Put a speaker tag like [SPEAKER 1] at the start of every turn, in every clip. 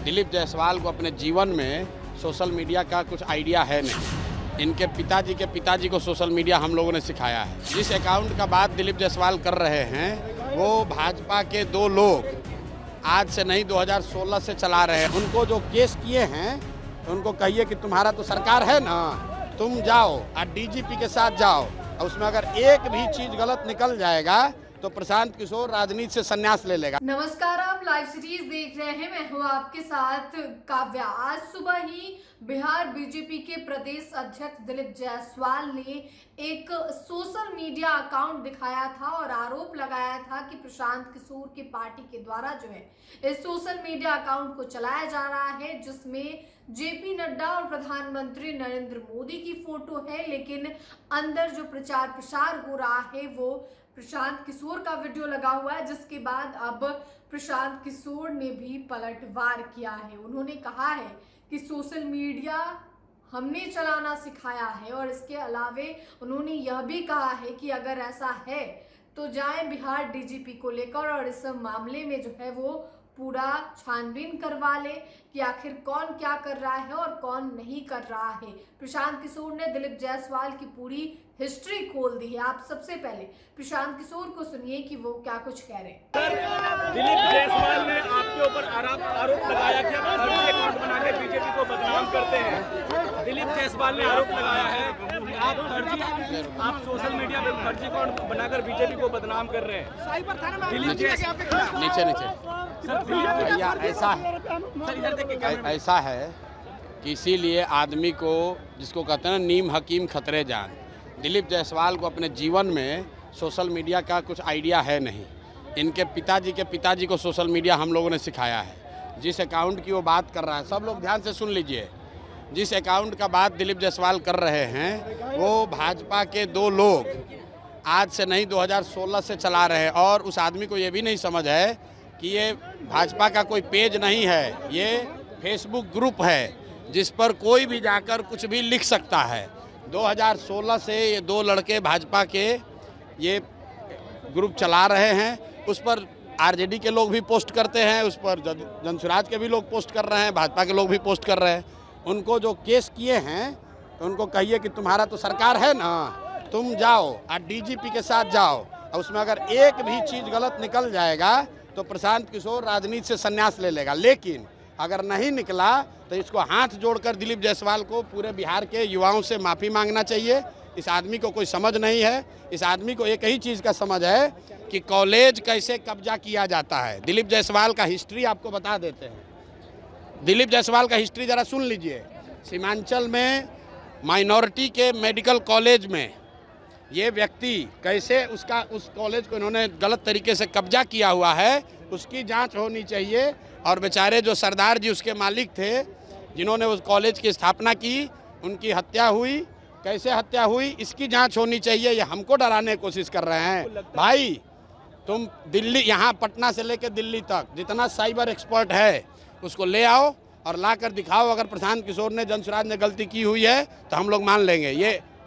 [SPEAKER 1] दिलीप जायसवाल को अपने जीवन में सोशल मीडिया का कुछ आइडिया है नहीं। इनके पिताजी को सोशल मीडिया हम लोगों ने सिखाया है। जिस अकाउंट का बात दिलीप जायसवाल कर रहे हैं वो भाजपा के दो लोग आज से नहीं 2016 से चला रहे हैं। उनको जो केस किए हैं तो उनको कहिए कि तुम्हारा तो सरकार है ना, तुम जाओ और डीजीपी के साथ जाओ, और उसमें अगर एक भी चीज गलत निकल जाएगा तो प्रशांत किशोर राजनीति से संन्यास ले लेगा।
[SPEAKER 2] नमस्कार, आप लाइव सीरीज देख रहे हैं। मैं हूं आपके साथ काव्या। आज सुबह ही बिहार बीजेपी के प्रदेश अध्यक्ष दिलीप जायसवाल ने एक सोशल मीडिया अकाउंट दिखाया था और आरोप लगाया था कि प्रशांत किशोर की पार्टी के द्वारा जो है इस सोशल मीडिया अकाउंट को चलाया जा रहा है, जिसमें जेपी नड्डा और प्रधानमंत्री नरेंद्र मोदी की फोटो है, लेकिन अंदर जो प्रचार प्रसार हो रहा है वो प्रशांत किशोर का वीडियो लगा हुआ है। जिसके बाद अब प्रशांत किशोर ने भी पलटवार किया है। उन्होंने कहा है कि सोशल मीडिया हमने चलाना सिखाया है, और इसके अलावे उन्होंने यह भी कहा है कि अगर ऐसा है तो जाएं बिहार डीजीपी को लेकर और इस मामले में जो है वो पूरा छानबीन करवा ले कि आखिर कौन क्या कर रहा है और कौन नहीं कर रहा है। प्रशांत किशोर ने दिलीप जायसवाल की पूरी हिस्ट्री खोल दी है। आप सबसे पहले प्रशांत किशोर को सुनिए कि वो क्या कुछ कह रहे हैं।
[SPEAKER 3] दिलीप जायसवाल ने आपके ऊपर आरोप लगाया कि आप फर्जी अकाउंट बना के बीजेपी को बदनाम करते हैं। दिलीप जायसवाल ने आरोप लगाया है कि आप सोशल मीडिया पे फर्जी अकाउंट बनाकर बीजेपी को बदनाम कर रहे हैं।
[SPEAKER 1] भैया ऐसा है कि इसीलिए आदमी को, जिसको कहते हैं ना नीम हकीम खतरे जान, दिलीप जायसवाल को अपने जीवन में सोशल मीडिया का कुछ आइडिया है नहीं। इनके पिताजी को सोशल मीडिया हम लोगों ने सिखाया है। जिस अकाउंट की वो बात कर रहा है, सब लोग ध्यान से सुन लीजिए, जिस अकाउंट का बात दिलीप जायसवाल कर रहे हैं वो भाजपा के दो लोग आज से नहीं 2016 से चला रहे हैं। और उस आदमी को ये भी नहीं समझ है कि ये भाजपा का कोई पेज नहीं है, ये फेसबुक ग्रुप है जिस पर कोई भी जाकर कुछ भी लिख सकता है। 2016 से ये दो लड़के भाजपा के ये ग्रुप चला रहे हैं। उस पर आरजेडी के लोग भी पोस्ट करते हैं, उस पर जनसुराज के भी लोग पोस्ट कर रहे हैं, भाजपा के लोग भी पोस्ट कर रहे हैं। उनको जो केस किए हैं तो उनको कहिए कि तुम्हारा तो सरकार है ना, तुम जाओ और डीजीपी के साथ जाओ, और उसमें अगर एक भी चीज़ गलत निकल जाएगा तो प्रशांत किशोर राजनीति से संन्यास ले लेगा। लेकिन अगर नहीं निकला तो इसको हाथ जोड़कर दिलीप जायसवाल को पूरे बिहार के युवाओं से माफ़ी मांगना चाहिए। इस आदमी को कोई समझ नहीं है। इस आदमी को एक ही चीज़ का समझ है कि कॉलेज कैसे कब्जा किया जाता है। दिलीप जायसवाल का हिस्ट्री आपको बता देते हैं। दिलीप जायसवाल का हिस्ट्री ज़रा सुन लीजिए। सीमांचल में माइनॉरिटी के मेडिकल कॉलेज में ये व्यक्ति कैसे उस कॉलेज को इन्होंने गलत तरीके से कब्जा किया हुआ है, उसकी जांच होनी चाहिए। और बेचारे जो सरदार जी उसके मालिक थे, जिन्होंने उस कॉलेज की स्थापना की, उनकी हत्या हुई, कैसे हत्या हुई, इसकी जांच होनी चाहिए। ये हमको डराने की कोशिश कर रहे हैं। भाई तुम दिल्ली, यहाँ पटना से लेकर दिल्ली तक जितना साइबर एक्सपर्ट है उसको ले आओ और ला कर दिखाओ। अगर प्रशांत किशोर ने, जनसुराज ने गलती की हुई है तो हम लोग मान लेंगे।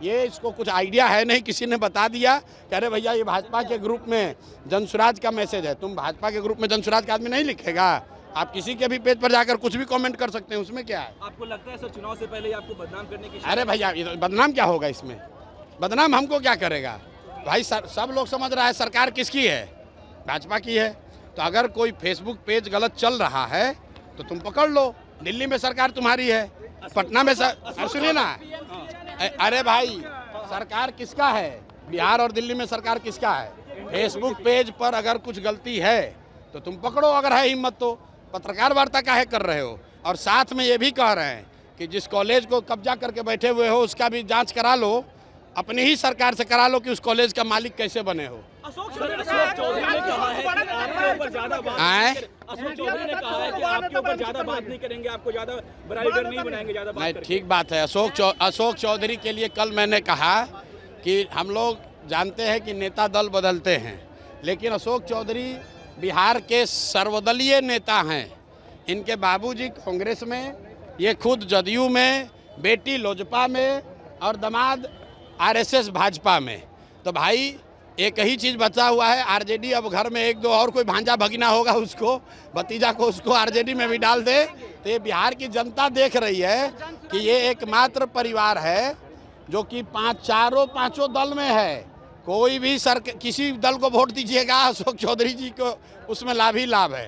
[SPEAKER 1] ये इसको कुछ आइडिया है नहीं, किसी ने बता दिया कि अरे भैया ये भाजपा के ग्रुप में जनसुराज का मैसेज है। तुम भाजपा के ग्रुप में जनसुराज का आदमी नहीं लिखेगा। आप किसी के भी पेज पर जाकर कुछ भी कमेंट कर सकते हैं, उसमें क्या है।
[SPEAKER 3] आपको लगता है सर चुनाव से पहले आपको बदनाम करने की?
[SPEAKER 1] अरे भैया बदनाम क्या होगा इसमें? बदनाम हमको क्या करेगा भाई? सब लोग समझ रहा है सरकार किसकी है, भाजपा की है। तो अगर कोई फेसबुक पेज गलत चल रहा है तो तुम पकड़ लो। दिल्ली में सरकार तुम्हारी है, पटना में सुनिए ना, अरे भाई सरकार किसका है? बिहार और दिल्ली में सरकार किसका है? फेसबुक पेज पर अगर कुछ गलती है तो तुम पकड़ो, अगर है हिम्मत तो। पत्रकार वार्ता काहे कर रहे हो? और साथ में ये भी कह रहे हैं कि जिस कॉलेज को कब्जा करके बैठे हुए हो उसका भी जांच करा लो, अपनी ही सरकार से करा लो कि उस कॉलेज का मालिक कैसे बने हो।
[SPEAKER 3] अशोक चौधरी ने कहा है कि आपके ऊपर ज्यादा बात नहीं करेंगे, आपको ज्यादा बराबर नहीं बनाएंगे, ज्यादा बात
[SPEAKER 1] नहीं। ठीक बात है। अशोक चौधरी के लिए कल मैंने कहा कि हम लोग जानते हैं कि नेता दल बदलते हैं, लेकिन अशोक चौधरी बिहार के सर्वदलीय नेता हैं। इनके बाबूजी कांग्रेस में, ये खुद जदयू में, बेटी लोजपा में और दामाद आरएसएस भाजपा में। तो भाई एक ही चीज़ बचा हुआ है, आरजेडी अब घर में एक दो और कोई भांजा भगीना होगा उसको, भतीजा को, उसको आरजेडी में भी डाल दे। तो ये बिहार की जनता देख रही है कि ये एकमात्र परिवार है जो कि पांचों दल में है। कोई भी किसी दल को वोट दीजिएगा, अशोक चौधरी जी को उसमें लाभ ही लाभ है।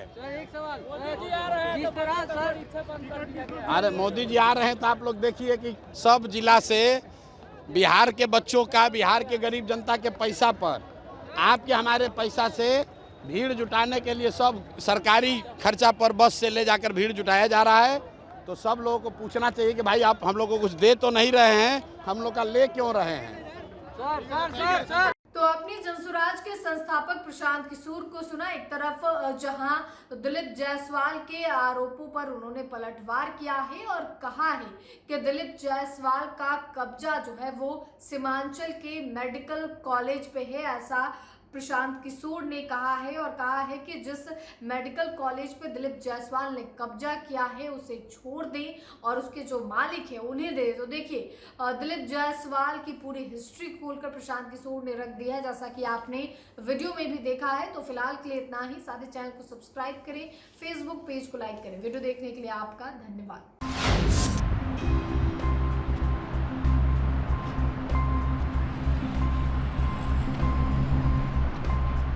[SPEAKER 1] अरे मोदी जी आ रहे हैं तो आप लोग देखिए कि सब जिला से बिहार के बच्चों का, बिहार के गरीब जनता के पैसा पर, आपके हमारे पैसा से भीड़ जुटाने के लिए सब सरकारी खर्चा पर बस से ले जाकर भीड़ जुटाया जा रहा है। तो सब लोगों को पूछना चाहिए कि भाई आप हम लोग को कुछ दे तो नहीं रहे हैं, हम लोग का ले क्यों रहे हैं।
[SPEAKER 2] तो अपनी जनसुराज के संस्थापक प्रशांत किशोर को सुना। एक तरफ जहां दिलीप जायसवाल के आरोपों पर उन्होंने पलटवार किया है और कहा है कि दिलीप जायसवाल का कब्जा जो है वो सीमांचल के मेडिकल कॉलेज पे है, ऐसा प्रशांत किशोर ने कहा है। और कहा है कि जिस मेडिकल कॉलेज पे दिलीप जायसवाल ने कब्जा किया है उसे छोड़ दें और उसके जो मालिक है उन्हें दे। तो देखिए दिलीप जायसवाल की पूरी हिस्ट्री खोलकर प्रशांत किशोर ने रख दिया है, जैसा कि आपने वीडियो में भी देखा है। तो फिलहाल के लिए इतना ही। साथ ही चैनल को सब्सक्राइब करें, फेसबुक पेज को लाइक करें। वीडियो देखने के लिए आपका धन्यवाद।